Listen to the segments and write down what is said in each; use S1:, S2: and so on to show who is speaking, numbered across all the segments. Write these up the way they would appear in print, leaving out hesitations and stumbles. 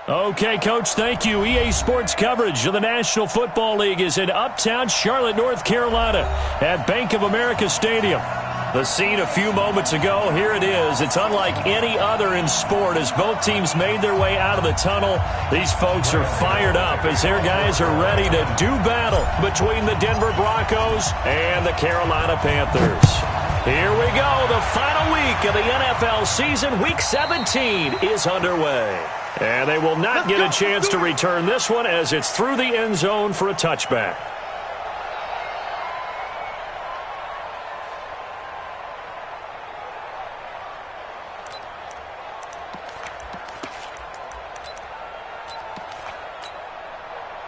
S1: Okay, Coach, thank you. EA Sports coverage of the National Football League is in uptown Charlotte, North Carolina at Bank of America Stadium. The scene a few moments ago, here it is. It's unlike any other in sport as both teams made their way out of the tunnel. These folks are fired up as their guys are ready to do battle between the Denver Broncos and the Carolina Panthers. Here we go. The final week of the NFL season, Week 17, is underway. And they will not get a chance to return this one as it's through the end zone for a touchback.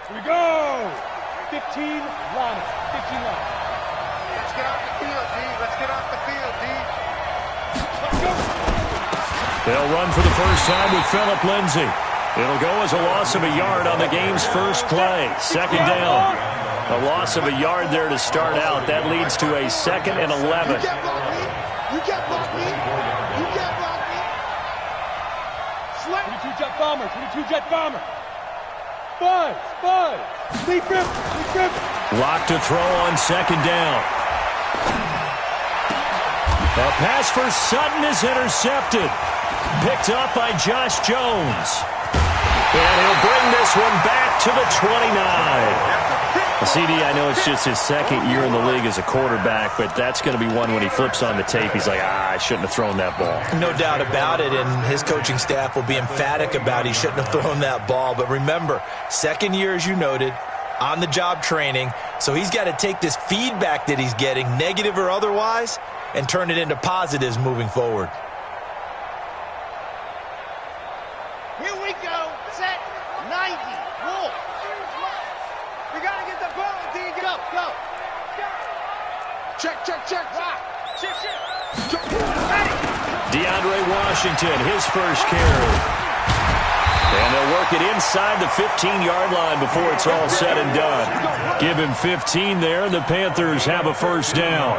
S2: Here we go! 15 line. 15 line.
S3: Let's get off the field, D. Let's get off the field, D.
S2: Let's go!
S1: They'll run for the first time with Phillip Lindsay. It'll go as a loss of a yard on the game's first play. Second down. A loss of a yard there to start out. That leads to a 2nd and 11.
S3: You can't block me. You can't block me. You can't block me. Sweat.
S2: 22 jet bomber. 22 jet bomber. Five. Lead grip.
S1: Lock to throw on second down. A pass for Sutton is intercepted. Picked up by Josh Jones. And he'll bring this one back to the 29. CD, I know it's just his second year in the league as a quarterback, but that's going to be one when he flips on the tape. He's like, I shouldn't have thrown that ball.
S4: No doubt about it, and his coaching staff will be emphatic about he shouldn't have thrown that ball. But remember, second year, as you noted, on-the-job training, so he's got to take this feedback that he's getting, negative or otherwise, and turn it into positives moving forward.
S3: Here we go. Set. 90. Roll. We got to get the ball, D. Go. Check. Rock. Check.
S1: DeAndre Washington, his first carry. And they'll work it inside the 15-yard line before it's all said and done. Give him 15 there, and the Panthers have a first down.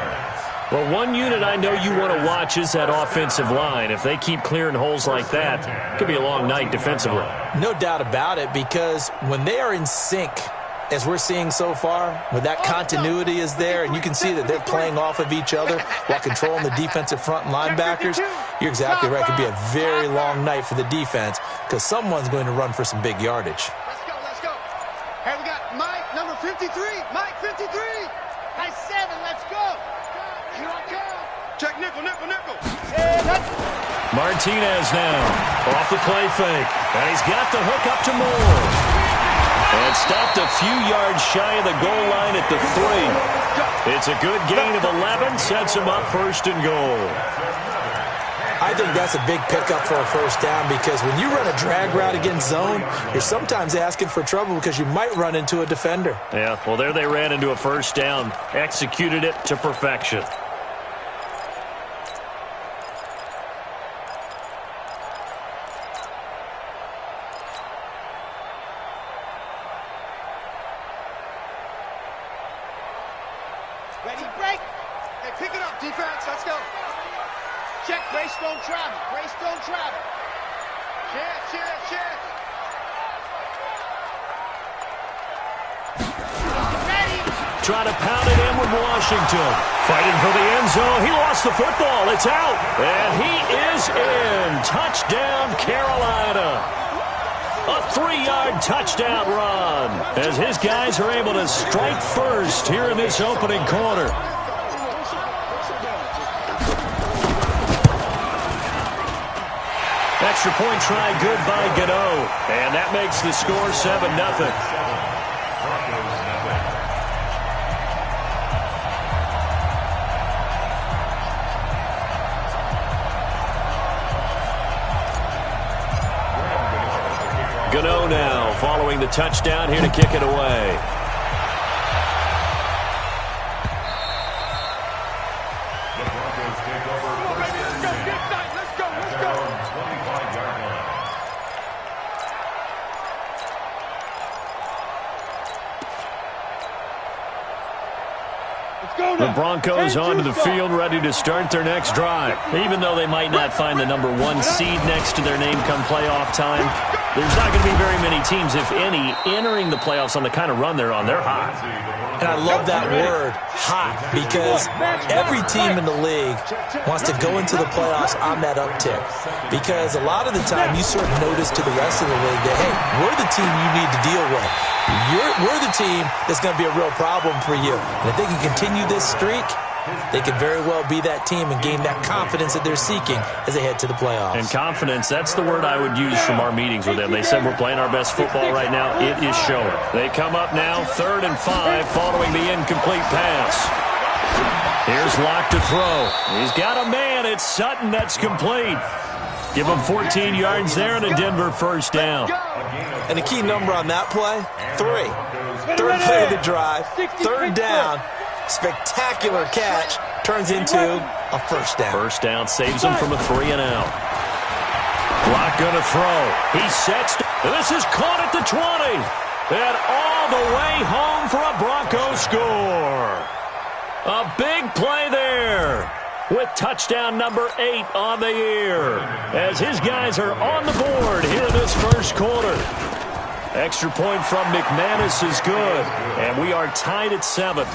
S1: Well, one unit I know you want to watch is that offensive line. If they keep clearing holes like that, it could be a long night defensively.
S4: No doubt about it, because when they are in sync, as we're seeing so far, when that continuity is there, and you can see that they're playing off of each other while controlling the defensive front and linebackers, you're exactly right. It could be a very long night for the defense because someone's going to run for some big yardage.
S3: Let's go. Hey, we got Mike, number 53. Mike, 53. High 7, let's go. Here I come. Check nickel.
S1: Martinez now off the play fake. And he's got the hook up to Moore. And stopped a few yards shy of the goal line at the 3. It's a good gain of 11. Sets him up first and goal.
S4: I think that's a big pickup for a first down because when you run a drag route against zone, you're sometimes asking for trouble because you might run into a defender.
S1: Yeah, well, there they ran into a first down. Executed it to perfection.
S3: Ready, break. Hey, pick it up, defense. Let's go. Check, Grace don't travel. Check. Ready.
S1: Trying to pound it in with Washington. Fighting for the end zone. He lost the football. It's out. And he is in. Touchdown, Carolina. A 3-yard touchdown run as his guys are able to strike first here in this opening quarter. Extra point try good by Gano. And that makes the score 7-0. Gano now following the touchdown here to kick it away.
S2: Let's go
S1: The Broncos onto the field, ready to start their next drive. Even though they might not find the #1 seed next to their name come playoff time, there's not going to be very many teams, if any, entering the playoffs on the kind of run they're on. They're hot.
S4: And I love that word, hot, because every team in the league wants to go into the playoffs on that uptick. Because a lot of the time you sort of notice to the rest of the league that, hey, we're the team you need to deal with. We're the team that's going to be a real problem for you. And if they can continue this streak, they could very well be that team and gain that confidence that they're seeking as they head to the playoffs.
S1: And confidence, that's the word I would use from our meetings with them. They said we're playing our best football right now. It is showing. They come up now, 3rd and 5, following the incomplete pass. Here's Locke to throw. He's got a man. It's Sutton. That's complete. Give him 14 yards there and a Denver first down.
S4: And the key number on that play, 3. 3rd play of the drive, 3rd down. Spectacular catch turns into a first down.
S1: First down saves him from a 3-and-out. Locke going to throw. He sets. This is caught at the 20. And all the way home for a Broncos score. A big play there with touchdown number 8 on the year. As his guys are on the board here in this first quarter. Extra point from McManus is good. And we are tied at 7.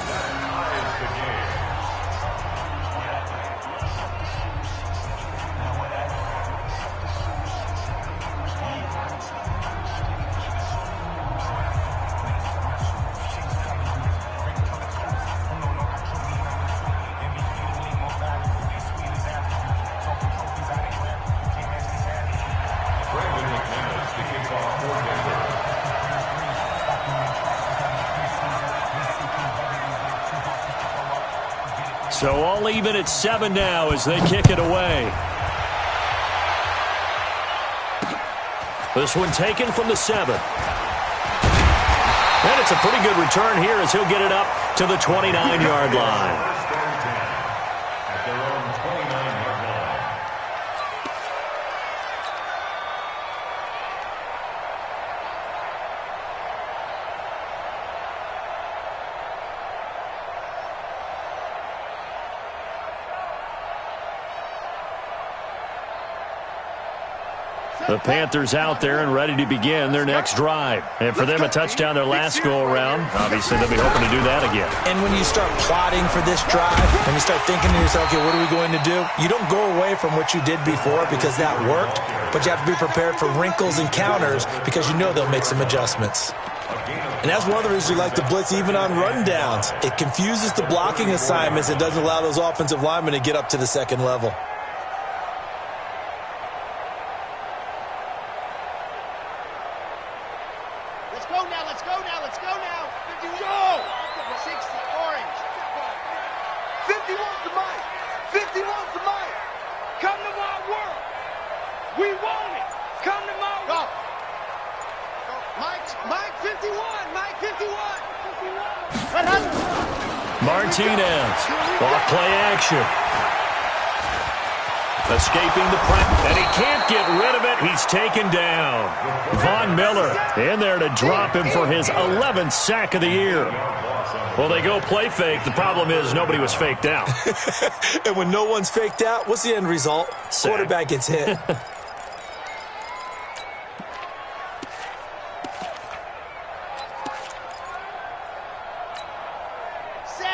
S1: So all even at 7 now as they kick it away. This one taken from the 7. And it's a pretty good return here as he'll get it up to the 29-yard line. The Panthers out there and ready to begin their next drive. And for them, a touchdown their last go-around. Obviously, they'll be hoping to do that again.
S4: And when you start plotting for this drive, and you start thinking to yourself, okay, what are we going to do? You don't go away from what you did before because that worked, but you have to be prepared for wrinkles and counters because you know they'll make some adjustments. And that's one of the reasons we like to blitz even on rundowns. It confuses the blocking assignments and doesn't allow those offensive linemen to get up to the second level.
S1: Martinez, off play action. Escaping the press, and he can't get rid of it. He's taken down. Von Miller in there to drop him for his 11th sack of the year. Well, they go play fake. The problem is nobody was faked out.
S4: And when no one's faked out, what's the end result?
S1: Sack.
S4: Quarterback gets hit.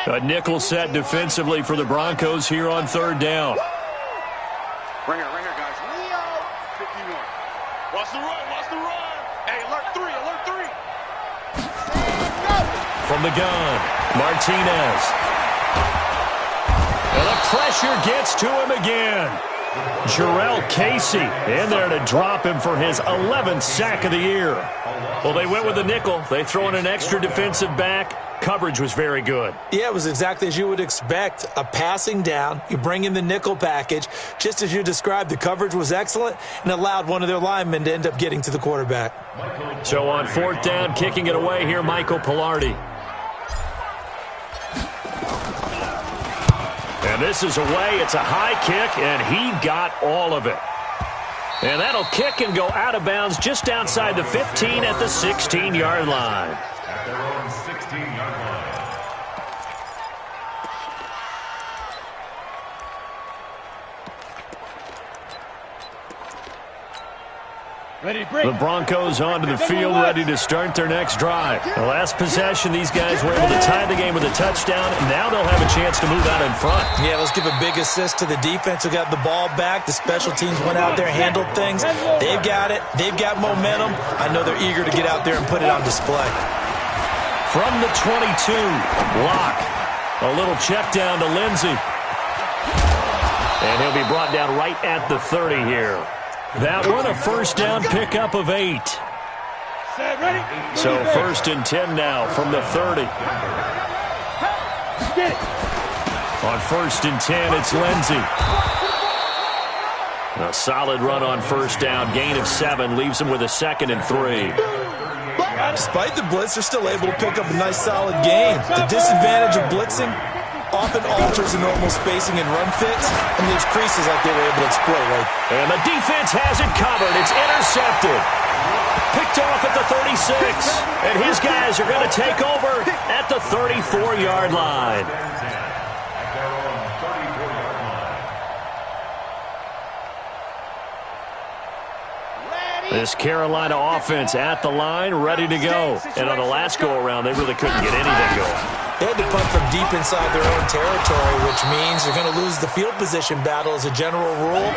S1: A nickel set defensively for the Broncos here on 3rd down.
S3: Ringer, guys. Leo, 51. Watch the run. Hey, alert 3.
S1: From the gun, Martinez. And the pressure gets to him again. Jarrell Casey in there to drop him for his 11th sack of the year. Well, they went with the nickel. They throw in an extra defensive back. Coverage was very good.
S4: Yeah, it was exactly as you would expect. A passing down. You bring in the nickel package. Just as you described, the coverage was excellent and allowed one of their linemen to end up getting to the quarterback.
S1: So on 4th down, kicking it away here, Michael Pilardi. And this is away. It's a high kick, and he got all of it. And that'll kick and go out of bounds just outside the 15 at the 16-yard line. The Broncos onto the field, ready to start their next drive. The last possession, these guys were able to tie the game with a touchdown. Now they'll have a chance to move out in front.
S4: Yeah, let's give a big assist to the defense who got the ball back. The special teams went out there, handled things. They've got it. They've got momentum. I know they're eager to get out there and put it on display.
S1: From the 22, block. A little check down to Lindsey. And he'll be brought down right at the 30 here. That one a first down pickup of 8. So 1st and 10 now from the 30. On 1st and 10, it's Lindsey. A solid run on first down. Gain of 7 leaves him with a 2nd and 3.
S4: Despite the blitz, they're still able to pick up a nice solid gain. The disadvantage of blitzing often alters the normal spacing and run fits, and those creases like they were able to exploit. Right?
S1: And the defense has it covered. It's intercepted. Picked off at the 36. And his guys are going to take over at the 34-yard line. This Carolina offense at the line, ready to go. And on the last go-around, they really couldn't get anything going.
S4: They had to punt from deep inside their own territory, which means they're going to lose the field position battle as a general rule.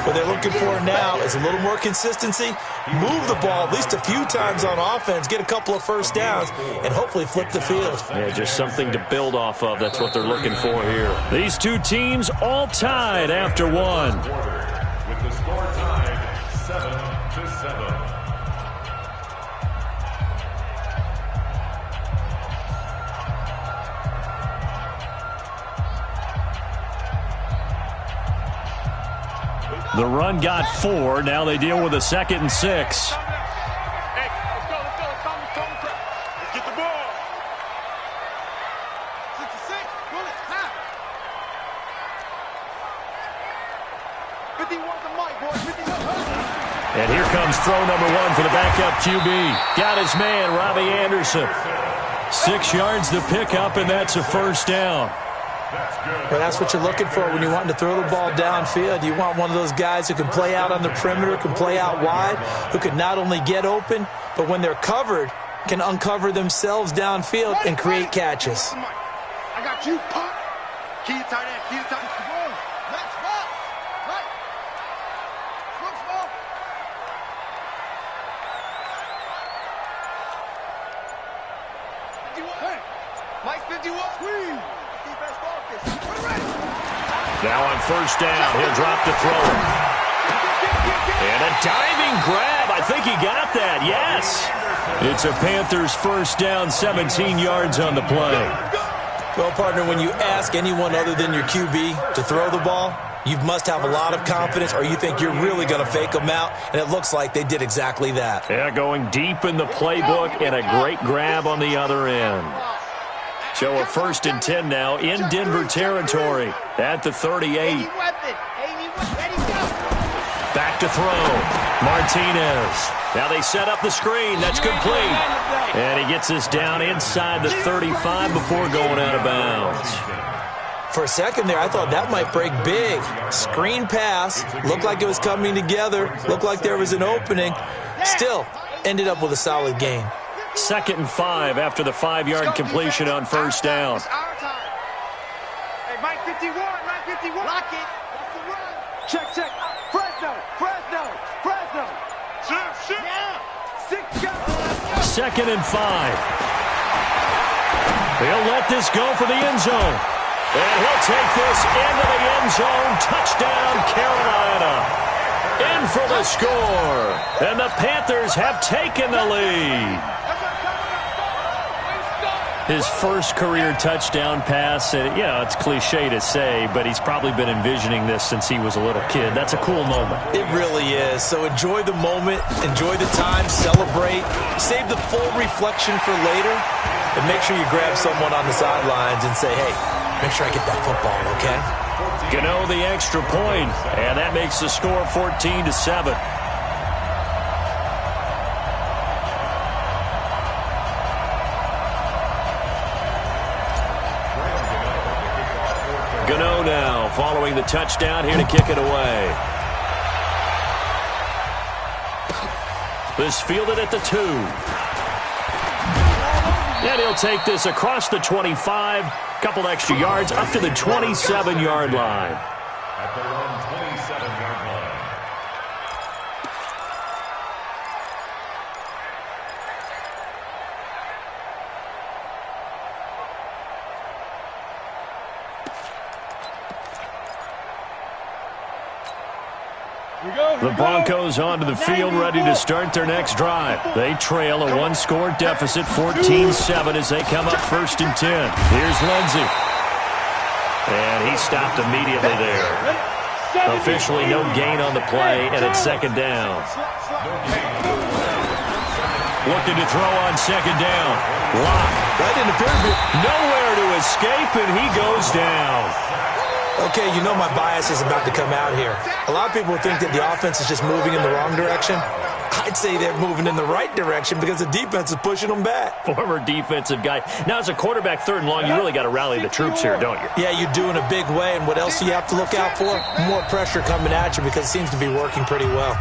S4: What they're looking for now is a little more consistency, move the ball at least a few times on offense, get a couple of first downs, and hopefully flip the field.
S1: Yeah, just something to build off of. That's what they're looking for here. These two teams all tied after one.
S5: With the score tied 7-7.
S1: The run got 4. Now they deal with a 2nd and 6.
S2: Hey, let's go. Let's get the ball.
S3: 66, bullets, half. 51 to Mike, boys. 51.
S1: And here comes throw number 1 for the backup QB. Got his man, Robbie Anderson. 6 yards to pick up, and that's a first down.
S4: Well, that's what you're looking for when you're wanting to throw the ball downfield. You want one of those guys who can play out on the perimeter, can play out wide, who can not only get open, but when they're covered, can uncover themselves downfield and create catches.
S3: I got you, punk. Key tight end, key tight end. Let's go. Right. Smoke, smoke. Hey. Mike 51. Squeeze.
S1: Now on first down, he'll drop to throw it. And a diving grab. I think he got that. Yes. It's a Panthers first down, 17 yards on the play.
S4: Well, partner, when you ask anyone other than your QB to throw the ball, you must have a lot of confidence, or you think you're really going to fake them out, and it looks like they did exactly that.
S1: Yeah, going deep in the playbook and a great grab on the other end. So a 1st and 10 now in Denver territory at the 38. Back to throw. Martinez. Now they set up the screen. That's complete. And he gets this down inside the 35 before going out of bounds.
S4: For a second there, I thought that might break big. Screen pass. Looked like it was coming together. Looked like there was an opening. Still, ended up with a solid gain.
S1: 2nd and 5 after the 5-yard completion on first down.
S3: Hey, Mike 51, Mike 51. Lock it. That's the run. Check. Fresno. Shoot. Now. 6 guys.
S1: 2nd and 5. They'll let this go for the end zone. And he'll take this into the end zone. Touchdown, Carolina. In for the score. And the Panthers have taken the lead. His first career touchdown pass, and it's cliche to say, but he's probably been envisioning this since he was a little kid. That's a cool moment.
S4: It really is. So enjoy the moment, enjoy the time, celebrate, save the full reflection for later, and make sure you grab someone on the sidelines and say, hey, make sure I get that football, okay?
S1: Gano the extra point, and that makes the score 14-7. Gano now, following the touchdown, here to kick it away. This fielded at the 2. And he'll take this across the 25. Couple extra yards up to the 27-yard line.
S5: At their own 27-yard line.
S1: The Broncos onto the field, ready to start their next drive. They trail a one-score deficit, 14-7, as they come up 1st and 10. Here's Lindsey. And he stopped immediately there. Officially no gain on the play, and it's 2nd down. Looking to throw on 2nd down. Lock.
S4: Right in the perimeter.
S1: Nowhere to escape, and he goes down.
S4: Okay, you know my bias is about to come out here. A lot of people think that the offense is just moving in the wrong direction. I'd say they're moving in the right direction because the defense is pushing them back.
S1: Former defensive guy. Now, as a quarterback, 3rd and long, you really got to rally the troops here, don't you?
S4: Yeah, you do in a big way. And what else do you have to look out for? More pressure coming at you because it seems to be working pretty well.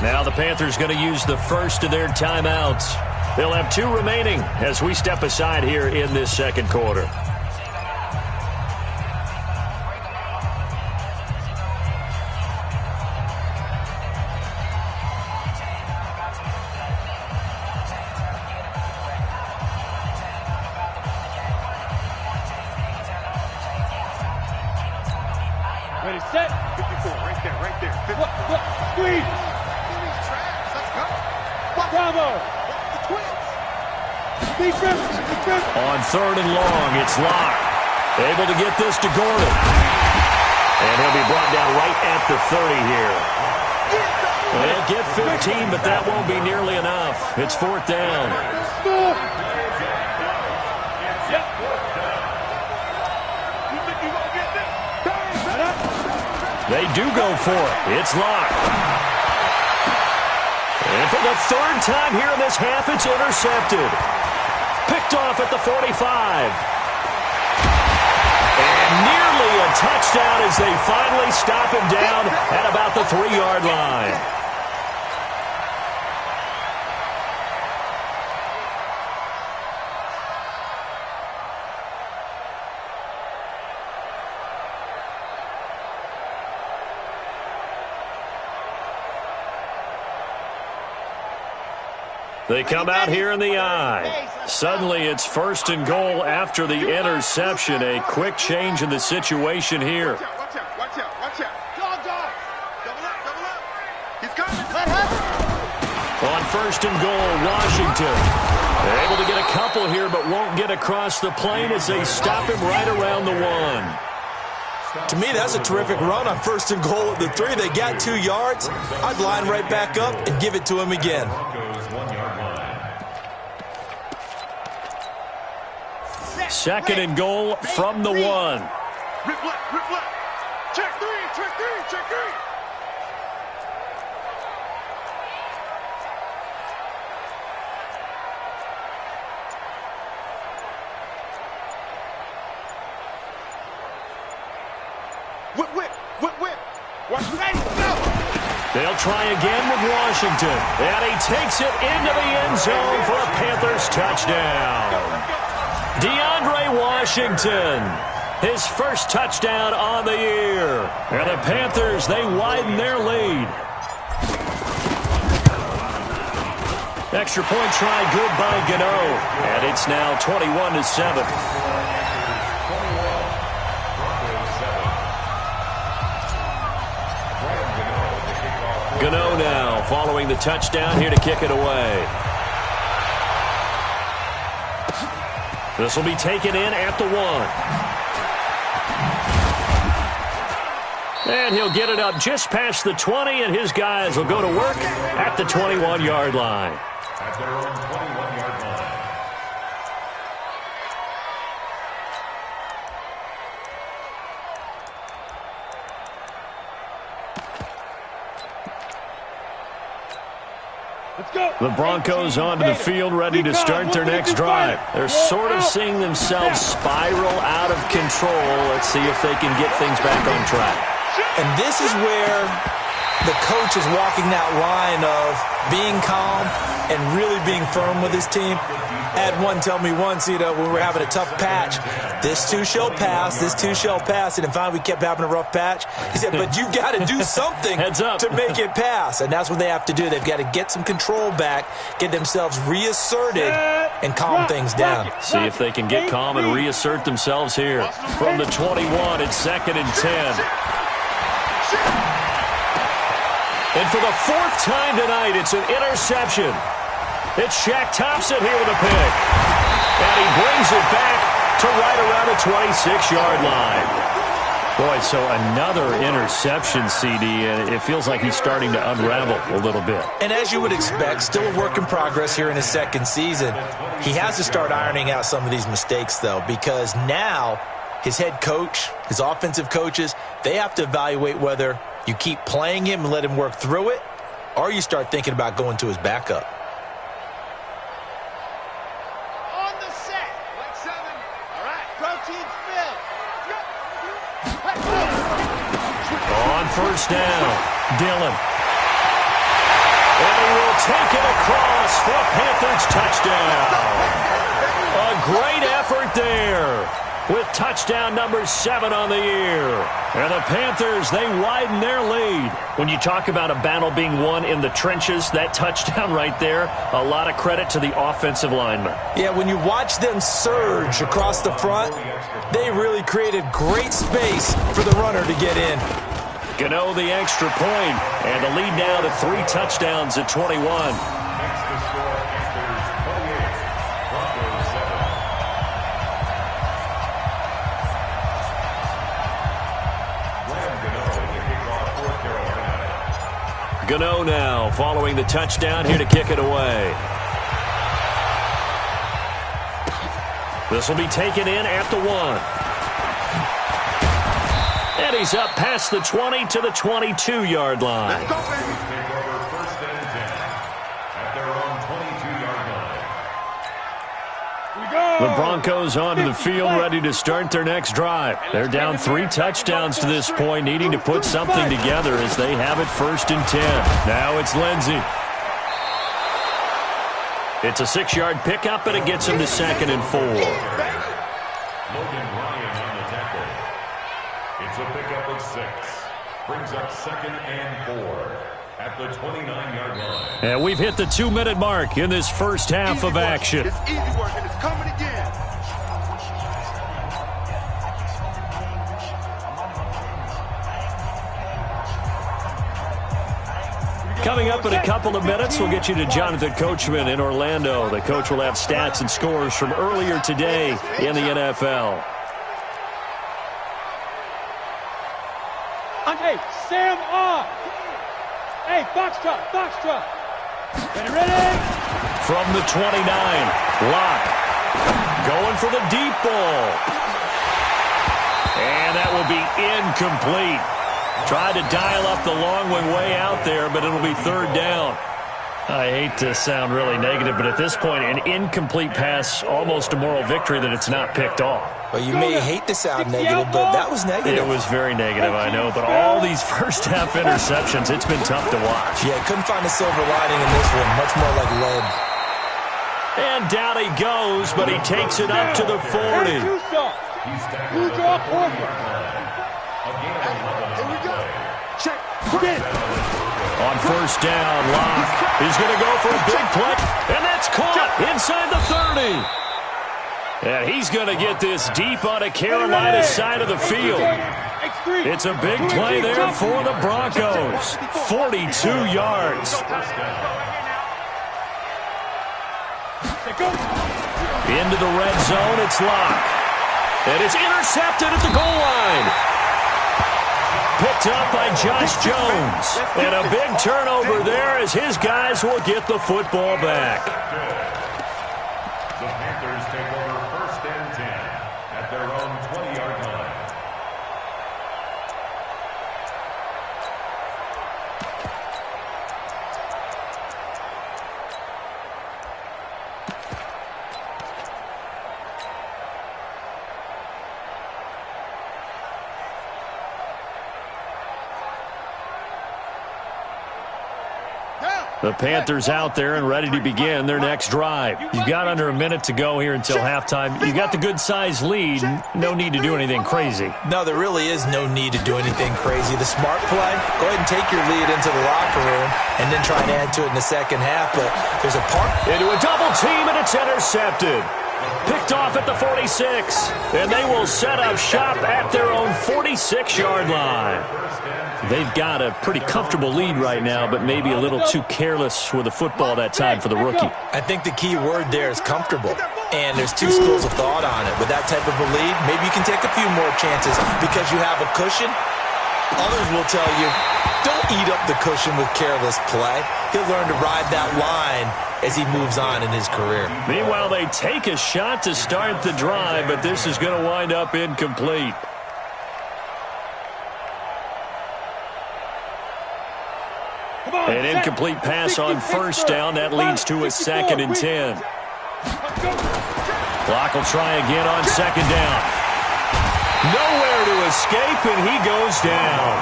S1: Now the Panthers going to use the first of their timeouts. They'll have 2 remaining as we step aside here in this 2nd quarter.
S2: Ready, set.
S3: 54, right there. 54.
S2: Squeeze.
S3: Let's go.
S2: Bravo.
S3: The Twins.
S2: Defense.
S1: On 3rd and long, it's Locke. Able to get this to Gordon. And he'll be brought down right at the 30 here. They'll get 15, but that won't be nearly enough. It's 4th down. They do go for it. It's Locke. And for the 3rd time here in this half, it's intercepted. Picked off at the 45. And nearly a touchdown as they finally stop him down at about the 3-yard line. They come out here in the I. Suddenly it's 1st and goal after the interception. A quick change in the situation here.
S3: Watch out. Dog. Double up. He's coming.
S1: On 1st and goal, Washington. They're able to get a couple here, but won't get across the plane as they stop him right around the 1.
S4: To me, that's a terrific run on 1st and goal at the 3. They got 2 yards. I'd line right back up and give it to him again.
S5: Broncos 1-yard line.
S1: 2nd and goal from the 1.
S3: Rip left. Check three. Whip.
S1: They'll try again with Washington. And he takes it into the end zone for a Panthers touchdown. DeAndre Washington, his first touchdown on the year. And the Panthers, they widen their lead. Extra point try good by Gano. And it's now 21-7. Gano now following the touchdown here to kick it away. This will be taken in at the 1. And he'll get it up just past the 20, and his guys will go to work at the 21-yard line.
S5: At their own 21-yard line.
S2: Let's go.
S1: The Broncos onto the field, ready to start their next drive. They're sort of seeing themselves spiral out of control. Let's see if they can get things back on track.
S4: And this is where the coach is walking that line of being calm and really being firm with his team. I had one tell me once, when we were having a tough patch, this too shall pass, this too shall pass. And then finally we kept having a rough patch. He said, but you've got to do something to make it pass. And that's what they have to do. They've got to get some control back, get themselves reasserted, and calm things down.
S1: See if they can get calm and reassert themselves here. From the 21, it's 2nd and 10. And for the 4th time tonight, it's an interception. It's Shaq Thompson here with a pick. And he brings it back to right around the 26-yard line. Boy, so another interception, CD, and it feels like he's starting to unravel a little bit.
S4: And as you would expect, still a work in progress here in his 2nd season. He has to start ironing out some of these mistakes, though, because now his head coach, his offensive coaches, they have to evaluate whether you keep playing him and let him work through it, or you start thinking about going to his backup.
S3: On the set. Like 7. All right. Protein spill.
S1: On 1st down, Dillon. And he will take it across for a Panthers touchdown. A great effort there, with touchdown number 7 on the year. And the Panthers, they widen their lead. When you talk about a battle being won in the trenches, that touchdown right there, a lot of credit to the offensive linemen.
S4: Yeah, when you watch them surge across the front, they really created great space for the runner to get in.
S1: Gano the extra point, and the lead now to 3 touchdowns at 21.
S5: Next to score, Panthers 28, Broncos 7.
S1: Gano now following the touchdown here to kick it away. This will be taken in at the 1. And he's up past the 20 to the 22-yard line.
S5: Take over 1st and 10 at their own 22-yard line.
S1: The Broncos onto the field, ready to start their next drive. They're down 3 touchdowns to this point, needing to put something together as they have it 1st and 10. Now it's Lindsey. It's a 6-yard pickup, and it gets him to 2nd and 4.
S5: Logan Ryan on the tackle. It's a pickup of 6. Brings up 2nd and 4 at the 29-yard line.
S1: And we've hit the 2-minute mark in this first half of action.
S3: It's easy work, and it's coming again.
S1: Coming up in a couple of minutes, we'll get you to Jonathan Coachman in Orlando. The coach will have stats and scores from earlier today in the NFL.
S2: Hey, Sam off. Hey, foxtrot, foxtrot. Ready?
S1: From the 29, Locke going for the deep ball. And that will be incomplete. Tried to dial up the long one way out there, but it'll be 3rd down. I hate to sound really negative, but at this point, an incomplete pass, almost a moral victory that it's not picked off.
S4: Well, you may hate to sound negative, but that was negative.
S1: It was very negative, I know, but all these first-half interceptions, it's been tough to watch.
S4: Yeah, couldn't find a silver lining in this one. Much more like lead.
S1: And down he goes, but he takes it up to the 40.
S5: He's tackled at the 40-yard line. Again, 11 on the play.
S3: Check.
S1: On 1st down, Locke is going to go for a big play, and that's caught inside the 30. And he's going to get this deep on a Carolina side of the field. It's a big play there for the Broncos. 42 yards. Into the red zone, it's Locke. And it's intercepted at the goal line. Picked up by Josh Jones. And a big turnover there as his guys will get the football back.
S5: The Panthers take over 1st and 10 at their own 20-yard line.
S1: The Panthers out there and ready to begin their next drive. You've got under a minute to go here until halftime. You've got the good-sized lead. No need to do anything crazy.
S4: No, there really is no need to do anything crazy. The smart play, go ahead and take your lead into the locker room and then try to add to it in the second half. But there's a part.
S1: Into a double team, and it's intercepted. Picked off at the 46. And they will set up shop at their own 46-yard line. They've got a pretty comfortable lead right now, but maybe a little too careless with the football that time for the rookie.
S4: I think the key word there is comfortable. And there's two schools of thought on it. With that type of a lead, maybe you can take a few more chances because you have a cushion. Others will tell you, don't eat up the cushion with careless play. He'll learn to ride that line as he moves on in his career.
S1: Meanwhile, they take a shot to start the drive, but this is going to wind up incomplete. An incomplete pass on first down. That leads to a 2nd and 10. Clock will try again on 2nd down. Nowhere to escape, and he goes down.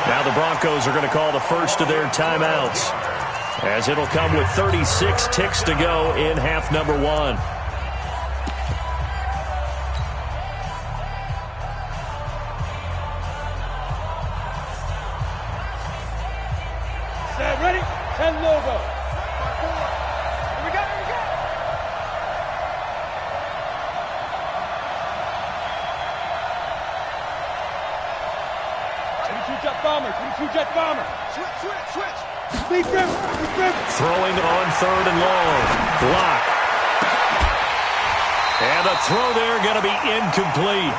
S1: Now the Broncos are going to call the first of their timeouts, as it'll come with 36 ticks to go in half number 1.
S2: Ready? 10 logo. Here we go, here we go. Jet bomber, 22 jet bomber. Switch. Lead river.
S1: Throwing on 3rd and long. Block. And the throw there going to be incomplete.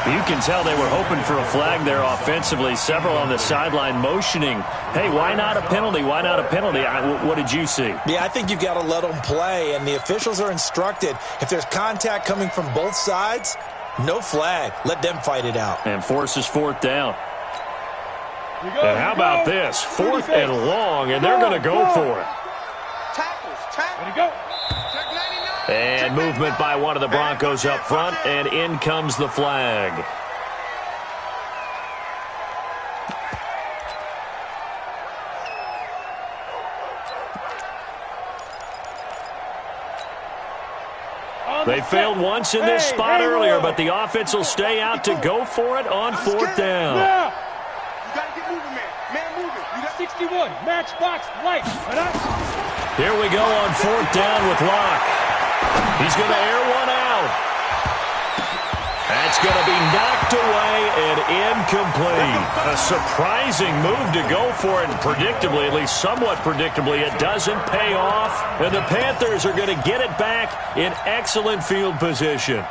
S1: You can tell they were hoping for a flag there offensively. Several on the sideline motioning, hey, why not a penalty? Why not a penalty? What did you see?
S4: Yeah, I think you've got to let them play, and the officials are instructed, if there's contact coming from both sides, no flag. Let them fight it out.
S1: And forces 4th down. And how about this? 4th and long, and they're going to go for it.
S2: Ready, go.
S1: And movement by one of the Broncos up front, and in comes the flag. They failed once in this spot earlier, but the offense will stay out to go for it on 4th down.
S2: Now. You got to get moving, man. Man moving. You got 61. Matchbox light.
S1: Here we go on 4th down with Locke. He's going to air one out. That's going to be knocked away and incomplete. A surprising move to go for it, and predictably, at least somewhat predictably, it doesn't pay off. And the Panthers are going to get it back in excellent field position.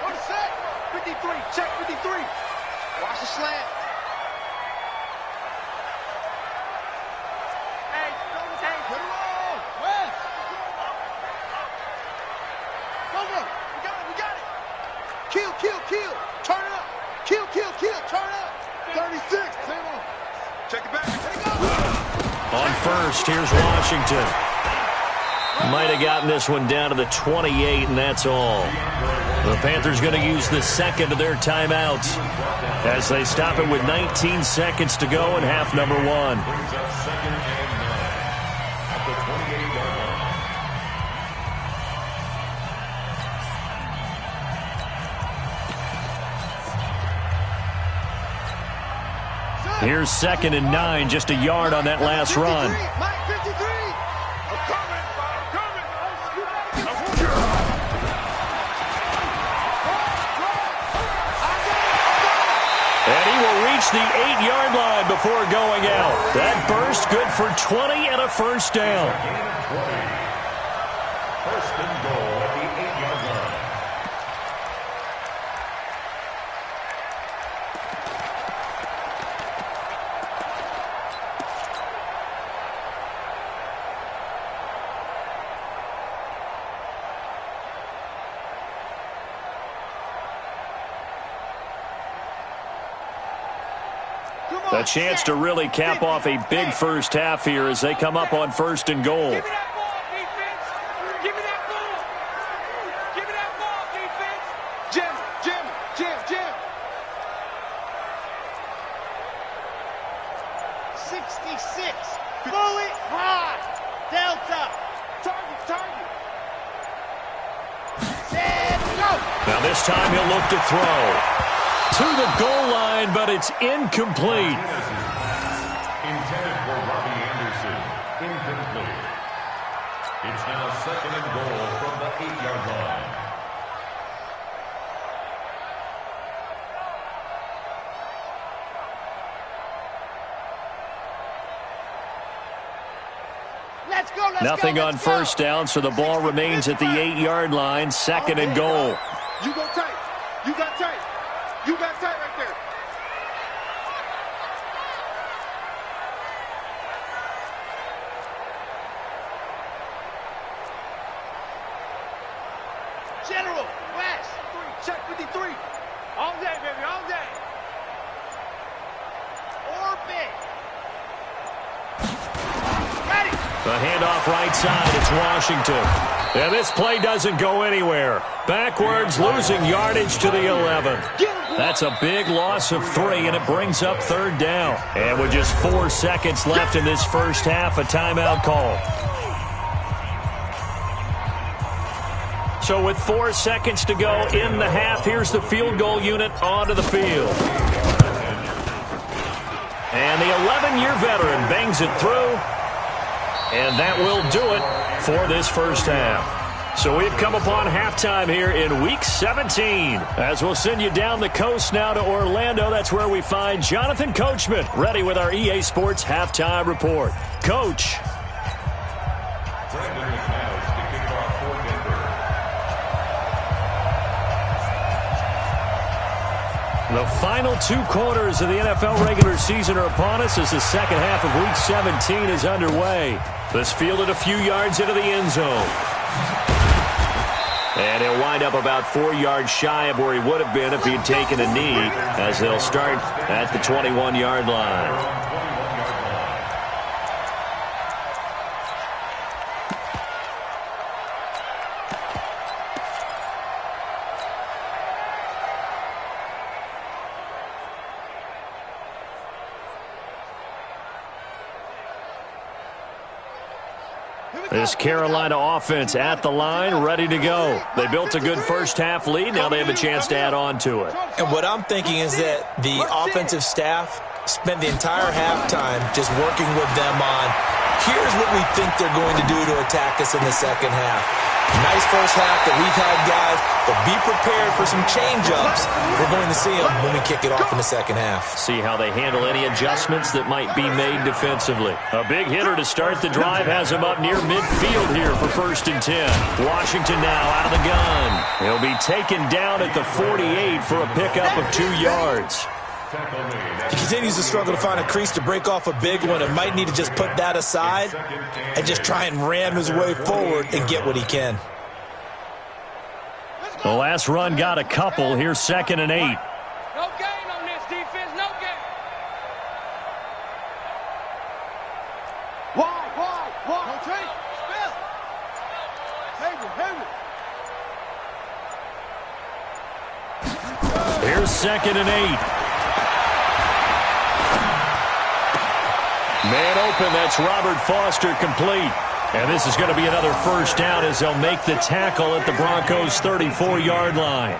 S3: Go to set. 53. Check 53. Watch the slant. Kill. Turn it up. Kill. Turn it up. 36. Check it back. Take it go.
S1: On first, here's Washington. Might have gotten this one down to the 28, and that's all. The Panthers going to use the 2nd of their timeouts as they stop it with 19 seconds to go in half number 1. Here's 2nd and 9, just a yard on that last run. And he will reach the 8-yard line before going out. That burst good for 20 and a first down.
S5: First and goal at the 8-yard line.
S1: A chance to really cap off a big first half here as they come up on 1st and goal.
S2: Give me that ball, defense. Give me that ball. Give me that ball, defense.
S3: Jim. 66. Fully high. Delta. Target. Set, go.
S1: Now this time he'll look to throw. To the goal line, but it's incomplete.
S5: Intended for Robbie Anderson. Incomplete. It's now 2nd and goal from the 8-yard line.
S3: Let's go.
S1: Nothing on first down, so the ball remains at the 8-yard line. 2nd and goal.
S3: You go tight. You got tight. You got tight right there. General, West, 3, check 53. All day, baby, all day. Orbit. Ready.
S1: The handoff right side, it's Washington. And this play doesn't go anywhere. Backwards, losing yardage to the 11. That's a big loss of 3, and it brings up 3rd down. And with just 4 seconds left in this first half, a timeout call. So with 4 seconds to go in the half, here's the field goal unit onto the field. And the 11-year veteran bangs it through. And that will do it for this first half. So we've come upon halftime here in Week 17. As we'll send you down the coast now to Orlando. That's where we find Jonathan Coachman ready with our EA Sports Halftime Report. Coach. The final 2 quarters of the NFL regular season are upon us as the second half of Week 17 is underway. This fielded a few yards into the end zone. And he'll wind up about 4 yards shy of where he would have been if he had taken a knee, as they'll start at the 21-yard line. This Carolina offense at the line, ready to go. They built a good first-half lead. Now they have a chance to add on to it.
S4: And what I'm thinking is that the offensive staff spent the entire halftime just working with them on, here's what we think they're going to do to attack us in the second half. Nice first half that we've had, guys, but be prepared for some change-ups. We're going to see them when we kick it off in the second half.
S1: See how they handle any adjustments that might be made defensively. A big hitter to start the drive has him up near midfield here for 1st and 10. Washington now out of the gun. He'll be taken down at the 48 for a pickup of 2 yards.
S4: He continues to struggle to find a crease to break off a big one and might need to just put that aside and just try and ram his way forward and get what he can.
S1: The last run got a couple. Here's 2nd and 8.
S2: No gain on this defense, no gain.
S3: Wide. No trade. Spell. Heavy.
S1: Here's 2nd and 8. Man open, that's Robert Foster complete. And this is going to be another first down as they'll make the tackle at the Broncos' 34-yard line.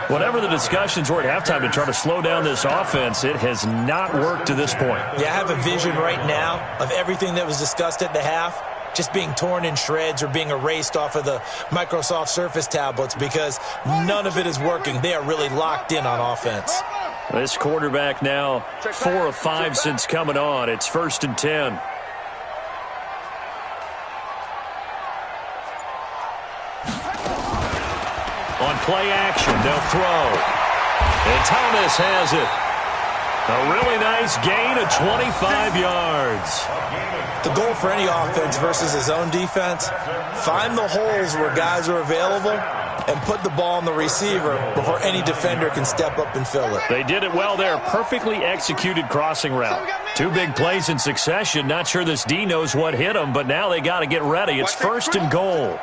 S1: Whatever the discussions were at halftime to try to slow down this offense, it has not worked to this point.
S4: Yeah, I have a vision right now of everything that was discussed at the half just being torn in shreds or being erased off of the Microsoft Surface tablets because none of it is working. They are really locked in on offense.
S1: This quarterback now 4 of 5 since coming on. It's 1st and 10. On play action, they'll throw. And Thomas has it. A really nice gain of 25 yards.
S4: The goal for any offense versus his own defense, find the holes where guys are available and put the ball on the receiver before any defender can step up and fill it.
S1: They did it well there. Perfectly executed crossing route. 2 big plays in succession. Not sure this D knows what hit him, but now they got to get ready. It's 1st and goal.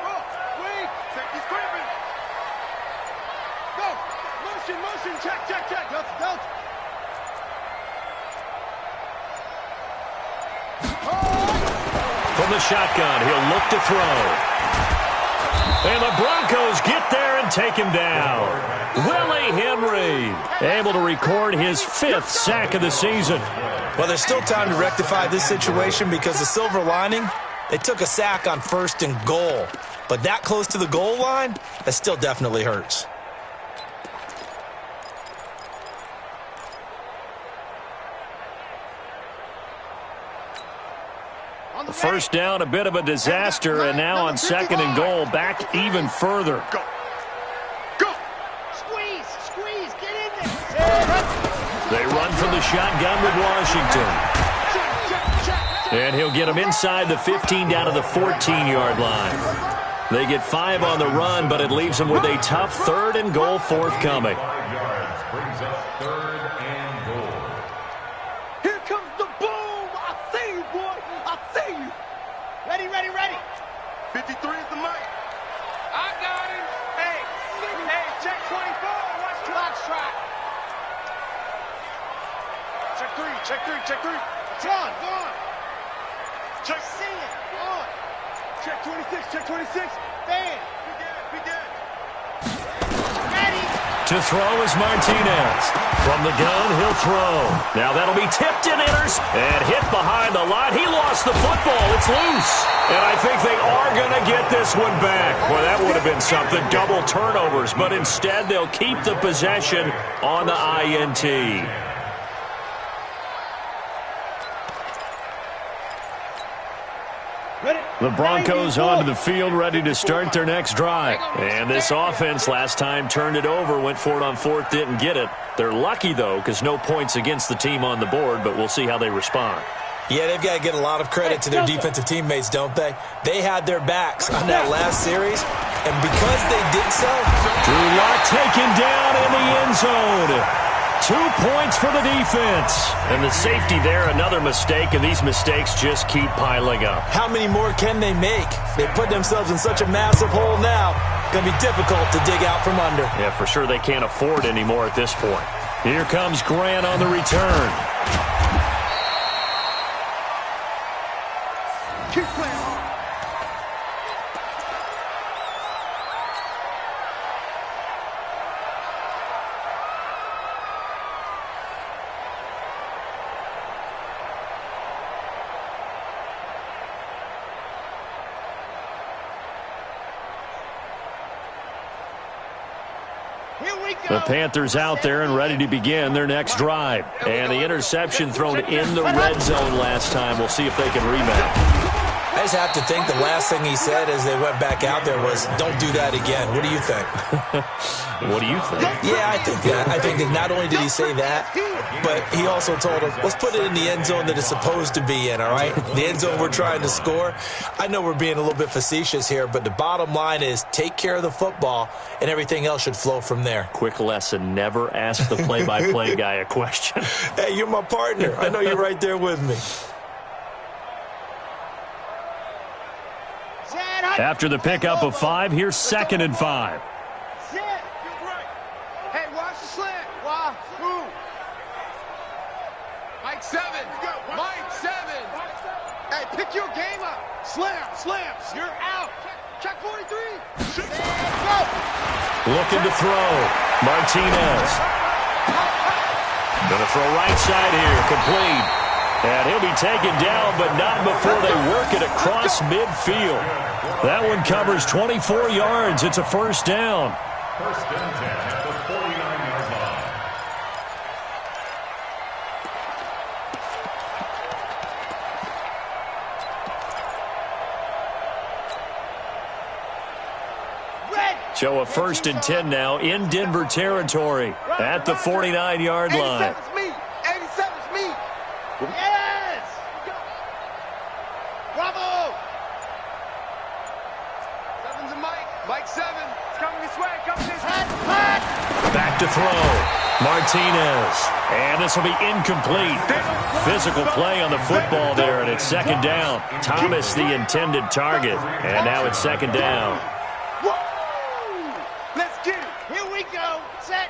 S3: Motion. Check. Delta.
S1: shotgun. He'll look to throw. And the Broncos get there and take him down. Willie Henry able to record his 5th sack of the season.
S4: Well, there's still time to rectify this situation because the silver lining, they took a sack on 1st and goal. But that close to the goal line, that still definitely hurts.
S1: First down, a bit of a disaster, and now on 2nd and goal, back even further.
S3: Go. Go. Squeeze, get in there.
S1: They run from the shotgun with Washington. And he'll get them inside the 15 down to the 14-yard line. They get 5 on the run, but it leaves them with a tough 3rd and goal forthcoming.
S5: 5 yards brings up 3rd and goal.
S3: Here comes the boom. I see you, boy. I see you. Ready. 53 is the mic.
S2: I got him.
S3: Hey, check 24. Watch clock strike. Check 3. John, go on. Check. See it. Go on. Check 26. Bam. Be good. Ready.
S1: To throw is Martinez. From the gun, he'll throw. Now that'll be tipped and enters and hit behind the line. He lost the football. It's loose. And I think they are going to get this one back. Boy, that would have been something. Double turnovers. But instead, they'll keep the possession on the INT. The Broncos onto the field, ready to start their next drive. And this offense last time turned it over, went for it on 4th, didn't get it. They're lucky, though, because no points against the team on the board, but we'll see how they respond.
S4: Yeah, they've got to get a lot of credit to their defensive teammates, don't they? They had their backs on that last series, and because they did so...
S1: Drew Lock taken down in the end zone. 2 points for the defense. And the safety there, another mistake, and these mistakes just keep piling up.
S4: How many more can they make? They put themselves in such a massive hole now. Going to be difficult to dig out from under.
S1: Yeah, for sure they can't afford any more at this point. Here comes Grant on the return.
S3: Keep playing hard.
S1: The Panthers out there and ready to begin their next drive. And the interception thrown in the red zone last time. We'll see if they can rebound.
S4: I just have to think the last thing he said as they went back out there was, don't do that again. What do you think?
S1: What do you think?
S4: Yeah, I think that. I think that not only did he say that, but he also told them, let's put it in the end zone that it's supposed to be in, all right? The end zone we're trying to score. I know we're being a little bit facetious here, but the bottom line is take care of the football, and everything else should flow from there.
S1: Quick lesson, never ask the play-by-play guy a question.
S4: Hey, you're my partner. I know you're right there with me.
S1: After the pickup of 5, here's 2nd and 5.
S3: Sit. Hey, watch the slant. Wow. Who? Mike 7. Hey, pick your game up. Slams. You're out. Check 43. Go.
S1: Looking to throw. Martinez. Going to throw right side here. Complete. And he'll be taken down, but not before they work it across midfield. That one covers 24 yards. It's a first down.
S5: First and 10 at the 49-yard line.
S1: So a 1st and 10 now in Denver territory at the 49-yard line.
S3: 87's me. Yes. Bravo. 7's a Mike. Mike 7. It's coming this way. Back
S1: to throw. Martinez. And this will be incomplete. Physical play on the football there, and it's 2nd down. Thomas the intended target. And now it's 2nd down.
S3: Let's get it. Here we go. Set.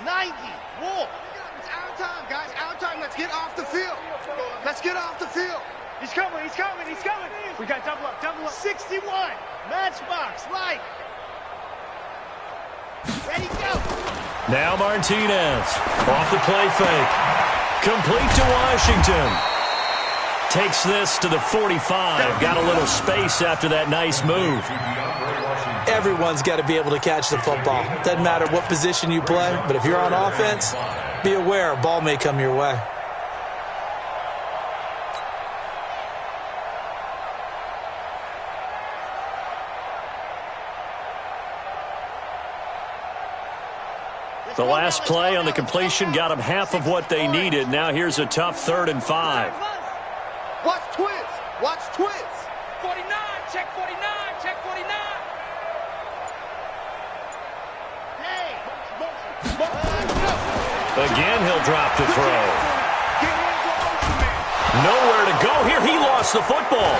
S3: 90. Wolf. It's out of time, guys. Out of time. Let's get off the field. He's coming, he's coming, he's coming. We got double up, double up. 61. Matchbox, right. Ready, go.
S1: Now Martinez. Off the play fake. Complete to Washington. Takes this to the 45. Got a little space after that nice move.
S4: Everyone's got to be able to catch the football. Doesn't matter what position you play, but if you're on offense, be aware a ball may come your way.
S1: The last play on the completion got them half of what they needed. Now here's a tough 3rd and 5.
S3: Watch twins. Watch twins.
S2: 49, check 49, check 49.
S3: Hey.
S1: Again, he'll drop the throw. Nowhere to go here. He lost the football.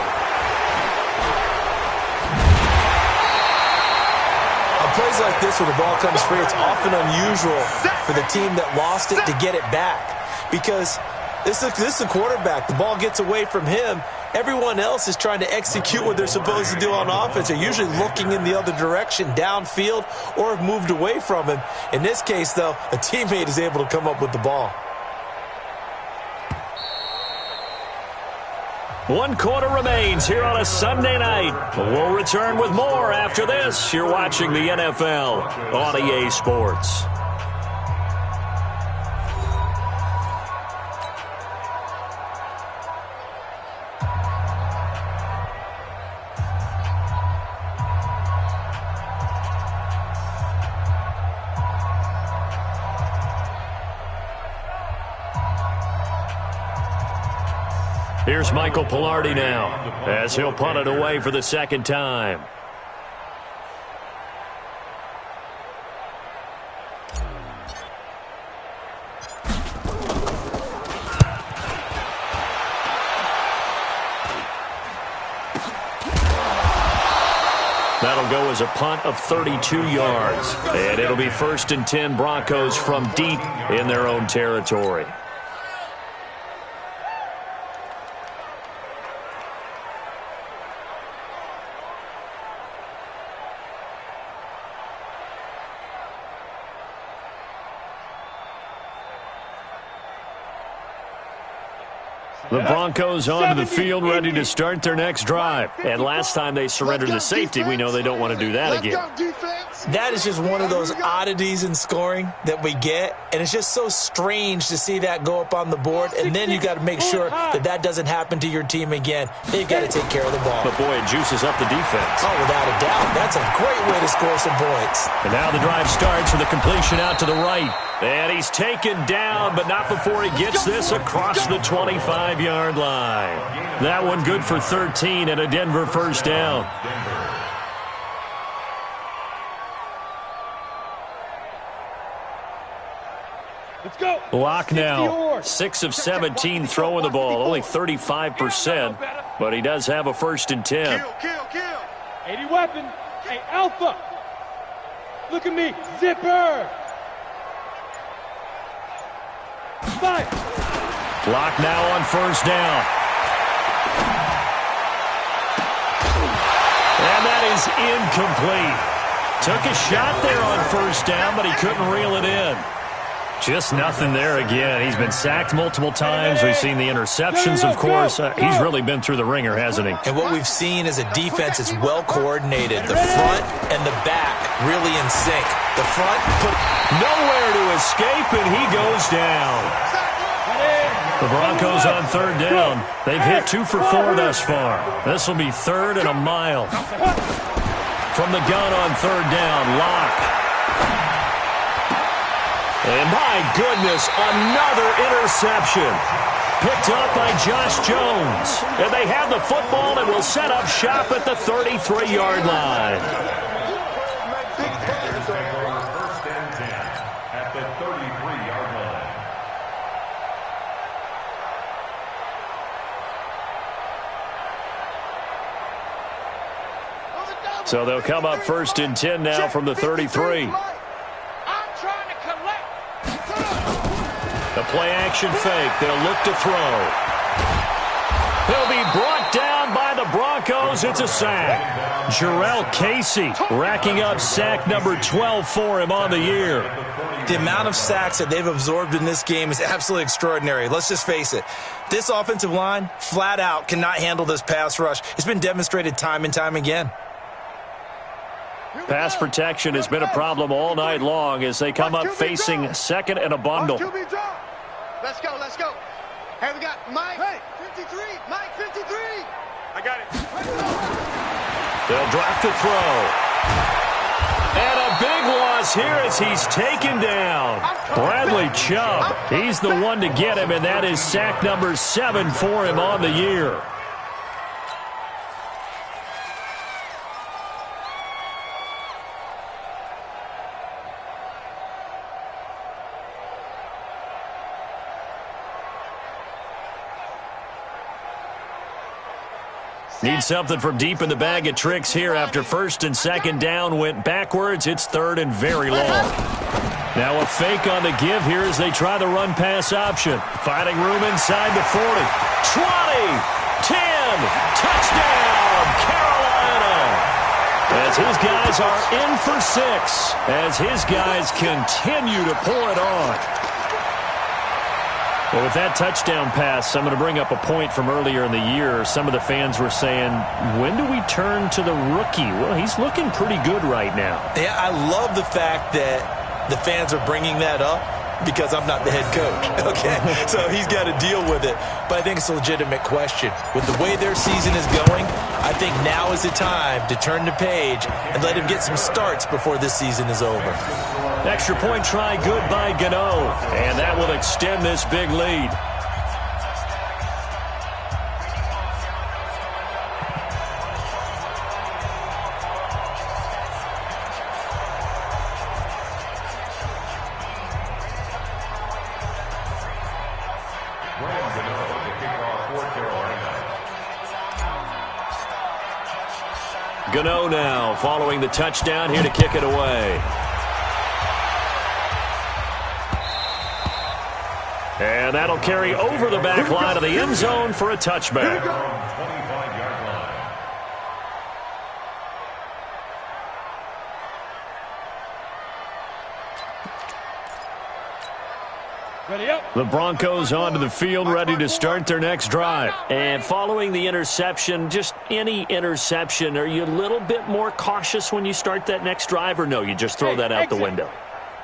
S4: Plays like this where the ball comes free, it's often unusual for the team that lost it to get it back because this is the quarterback. The ball gets away from him. Everyone else is trying to execute what they're supposed to do on offense. They're usually looking in the other direction, downfield, or have moved away from him. In this case, though, a teammate is able to come up with the ball.
S1: 1 quarter remains here on a Sunday night. We'll return with more after this. You're watching the NFL on EA Sports. Here's Michael Pilardi now as he'll punt it away for the 2nd time. That'll go as a punt of 32 yards. And it'll be 1st and 10 Broncos from deep in their own territory. The Broncos onto the field, ready to start their next drive. And last time they surrendered to safety, we know they don't want to do that again.
S4: That is just one of those oddities in scoring that we get, and it's just so strange to see that go up on the board, and then you got to make sure that that doesn't happen to your team again. They've got to take care of the ball.
S1: But, boy, it juices up the defense.
S4: Oh, without a doubt. That's a great way to score some points.
S1: And now the drive starts with a completion out to the right. And he's taken down, but not before he gets this across the 25-yard line. That one good for 13 and a Denver 1st down.
S2: Let's go.
S1: Lock now, 6 of 17 throwing the ball, only 35%, but he does have a 1st and 10.
S3: Kill.
S2: 80 weapon. Hey, Alpha. Look at me. Zipper. Fight.
S1: Lock now on 1st down. And that is incomplete. Took a shot there on 1st down, but he couldn't reel it in. Just nothing there again. He's been sacked multiple times. We've seen the interceptions, of course. He's really been through the ringer, hasn't he?
S4: And what we've seen is a defense that's well coordinated. The front and the back really in sync. The front put
S1: nowhere to escape, and he goes down. The Broncos on 3rd down. They've hit 2 for 4 thus far. This will be 3rd and a mile. From the gun on 3rd down, Locke. And my goodness, another interception. Picked up by Josh Jones. And they have the football and will set up shop at the 33-yard line.
S5: First and 10 at the 33-yard line.
S1: So they'll come up 1st and 10 now from the 33. The play-action fake. They'll look to throw. He'll be brought down by the Broncos. It's a sack. Jarrell Casey racking up sack number 12 for him on the year.
S4: The amount of sacks that they've absorbed in this game is absolutely extraordinary. Let's just face it. This offensive line, flat out, cannot handle this pass rush. It's been demonstrated time and time again.
S1: Pass protection has been a problem all night long as they come up facing second and a bundle.
S3: Let's go, let's go. Hey, we got Mike 53. Mike 53.
S2: I got it.
S1: They'll drop the throw. And a big loss here as he's taken down. Bradley Chubb, he's the one to get him, and that is sack number 7 for him on the year. Need something from deep in the bag of tricks here after first and second down went backwards. It's third and very long. Now a fake on the give here as they try the run-pass option. Finding room inside the 40. 20, 10, touchdown, Carolina. As his guys are in for 6. As his guys continue to pull it on. Well, with that touchdown pass, I'm going to bring up a point from earlier in the year. Some of the fans were saying, when do we turn to the rookie? Well, he's looking pretty good right now.
S4: Yeah, I love the fact that the fans are bringing that up because I'm not the head coach, okay? So he's got to deal with it. But I think it's a legitimate question. With the way their season is going, I think now is the time to turn the page and let him get some starts before this season is over.
S1: Extra point try good by Gano, and that will extend this big lead. Gano now following the touchdown here to kick it away. And that'll carry over the back line of the end zone for a touchback. The Broncos onto the field, ready to start their next drive. And following the interception, just any interception, are you a little bit more cautious when you start that next drive, or no, you just throw that out the window?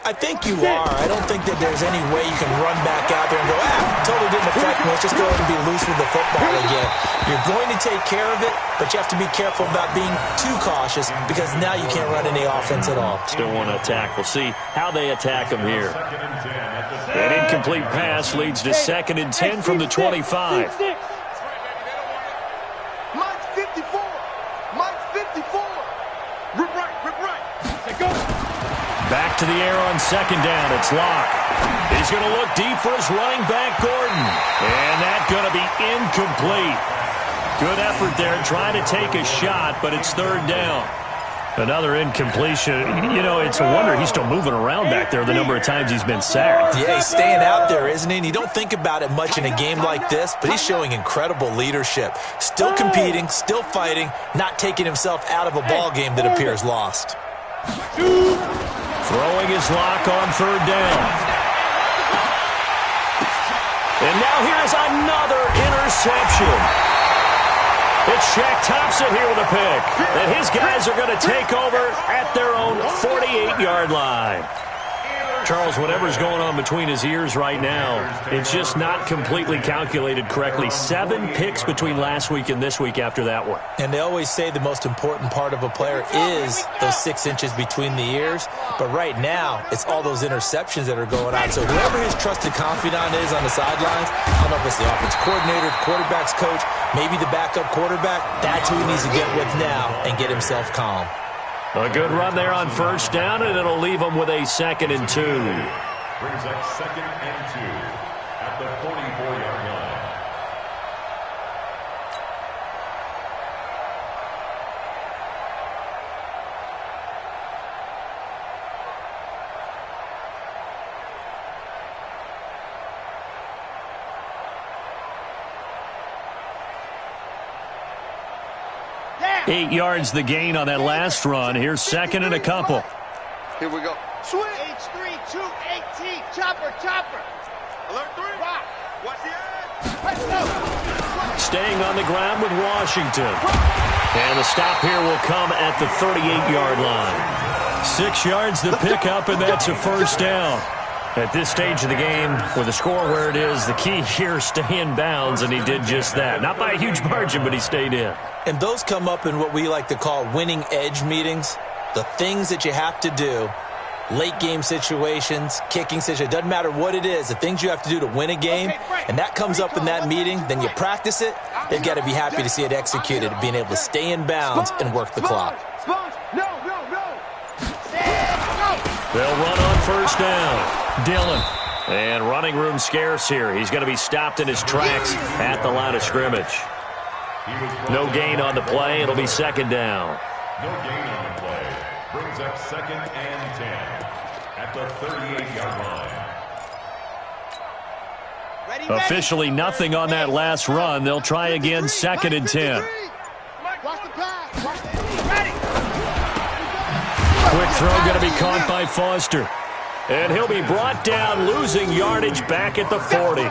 S4: I think you are. I don't think that there's any way you can run back out there and go, totally didn't affect me. Let's just go ahead and be loose with the football again. You're going to take care of it, but you have to be careful about being too cautious because now you can't run any offense at all.
S1: Still want to attack. We'll see how they attack them here. An incomplete pass leads to 2nd and 10 from the 25.
S3: Mike's 54. Mike's 54. Rip right. Say go.
S1: Back to the air on 2nd down. It's Locke. He's going to look deep for his running back, Gordon. And that's going to be incomplete. Good effort there trying to take a shot, but it's 3rd down. Another incompletion. You know, it's a wonder he's still moving around back there the number of times he's been sacked.
S4: Yeah, he's staying out there, isn't he? And you don't think about it much in a game like this, but he's showing incredible leadership. Still competing, still fighting, not taking himself out of a ball game that appears lost.
S1: Throwing his Lock on 3rd down. And now here's another interception. It's Shaq Thompson here with a pick. And his guys are going to take over at their own 48-yard line. Charles, whatever's going on between his ears right now, it's just not completely calculated correctly. 7 picks between last week and this week after that one.
S4: And they always say the most important part of a player is those 6 inches between the ears. But right now, it's all those interceptions that are going on. So whoever his trusted confidant is on the sidelines, I don't know if it's the offensive coordinator, quarterback's coach, maybe the backup quarterback, that's who he needs to get with now and get himself calm.
S1: A good run there on 1st down, and it'll leave them with a 2nd and 2.
S5: Brings up 2nd and 2 at the 44-yard line.
S1: 8 yards the gain on that last run. Here's second and a couple.
S3: Here we go. Swing. H3, 218. Chopper, chopper. Alert 3. Rock. Watch the edge. Let's go.
S1: Staying on the ground with Washington. And the stop here will come at the 38-yard line. 6 yards the pickup, and that's a first down. At this stage of the game, with the score where it is, the key here is stay in bounds, and he did just that. Not by a huge margin, but he stayed in.
S4: And those come up in what we like to call winning edge meetings. The things that you have to do, late game situations, kicking situations, doesn't matter what it is, the things you have to do to win a game, and that comes up in that meeting, then you practice it, they've got to be happy to see it executed, being able to stay in bounds and work the clock.
S1: They'll run on first down. Dillon. And running room scarce here. He's going to be stopped in his tracks at the line of scrimmage. No gain on the play. It'll be second down.
S5: No gain on the play. Brings up second and 10 at the 38-yard line.
S1: Officially nothing on that last run. They'll try again second and 10. Quick throw going to be caught by Foster. And he'll be brought down, losing yardage back at the 40.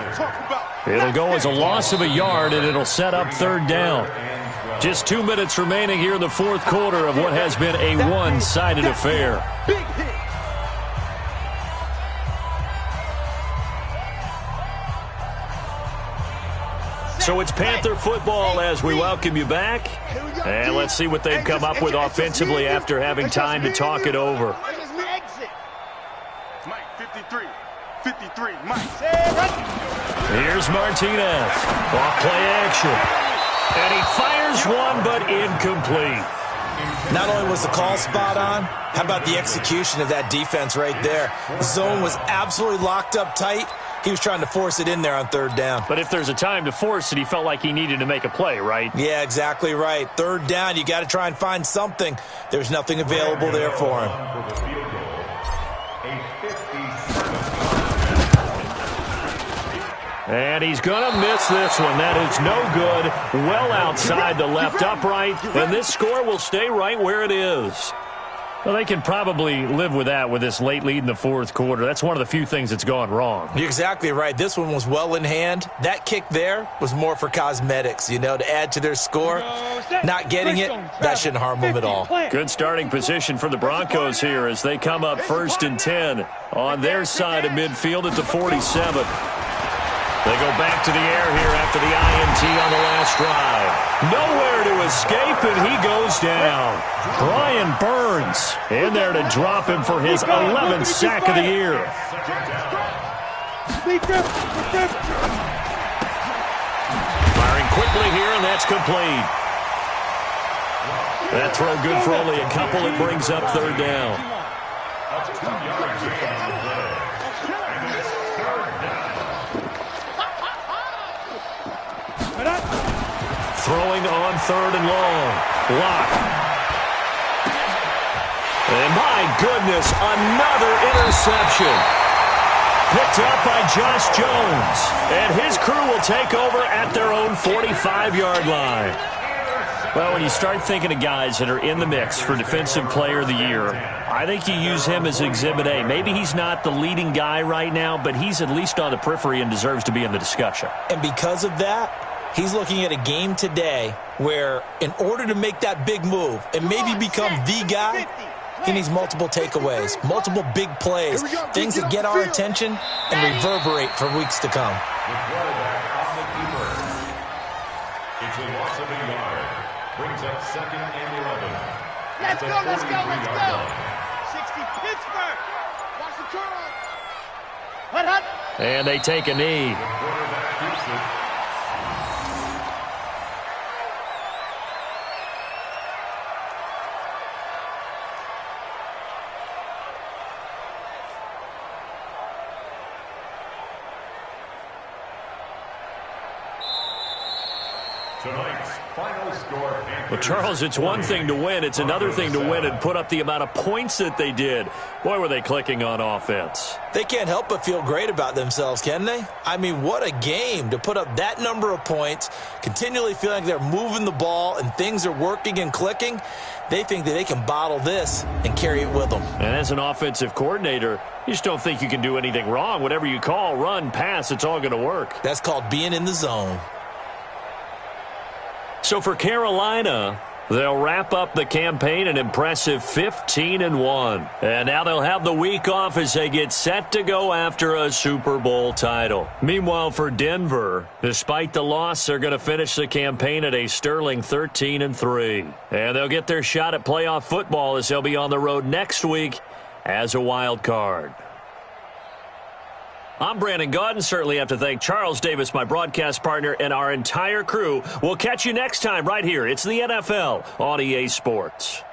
S1: It'll go as a loss of a yard, and it'll set up third down. Just 2 minutes remaining here in the fourth quarter of what has been a one-sided affair. So it's Panther football as we welcome you back. And let's see what they've come up with offensively after having time to talk it over.
S3: Mike, 53. 53, Mike.
S1: Here's Martinez. Off play action. And he fires one, but incomplete.
S4: Not only was the call spot on, how about the execution of that defense right there? The zone was absolutely locked up tight. He was trying to force it in there on third down.
S1: But if there's a time to force it, he felt like he needed to make a play, right?
S4: Yeah, exactly right. Third down, you got to try and find something. There's nothing available there for him.
S1: And he's going to miss this one. That is no good. Well outside the left upright. And this score will stay right where it is. Well, they can probably live with that with this late lead in the fourth quarter. That's one of the few things that's gone wrong.
S4: You're exactly right. This one was well in hand. That kick there was more for cosmetics, you know, to add to their score. Not getting it, that shouldn't harm them at all.
S1: Good starting position for the Broncos here as they come up first and 10 on their side of midfield at the 47. They go back to the air here after the INT on the last drive. Nowhere to escape, and he goes down. Brian Burns in there to drop him for his 11th sack of the year. Firing quickly here, and that's complete. That throw good for only a couple. It brings up third down. Throwing on third and long. Lock. And my goodness, another interception. Picked up by Josh Jones. And his crew will take over at their own 45-yard line. Well, when you start thinking of guys that are in the mix for Defensive Player of the Year, I think you use him as Exhibit A. Maybe he's not the leading guy right now, but he's at least on the periphery and deserves to be in the discussion.
S4: And because of that, he's looking at a game today where in order to make that big move and maybe become the guy, he needs multiple takeaways, multiple big plays, things that get our attention and reverberate for weeks to come.
S5: It's a loss of a yard. Brings up second and 11.
S3: Let's go, let's go, let's go. 60 Pittsburgh. Watch the curl. Hut.
S1: And they take a knee.
S5: The quarterback keeps it. Tonight's final score, Panthers.
S1: Well, Charles, it's one thing to win. It's another thing to win and put up the amount of points that they did. Boy, were they clicking on offense.
S4: They can't help but feel great about themselves, can they? I mean, what a game to put up that number of points, continually feeling like they're moving the ball and things are working and clicking. They think that they can bottle this and carry it with them.
S1: And as an offensive coordinator, you just don't think you can do anything wrong. Whatever you call, run, pass, it's all going to work.
S4: That's called being in the zone.
S1: So for Carolina, they'll wrap up the campaign an impressive 15-1. And now they'll have the week off as they get set to go after a Super Bowl title. Meanwhile, for Denver, despite the loss, they're going to finish the campaign at a sterling 13-3. And they'll get their shot at playoff football as they'll be on the road next week as a wild card. I'm Brandon Gaudin. Certainly have to thank Charles Davis, my broadcast partner, and our entire crew. We'll catch you next time right here. It's the NFL on EA Sports.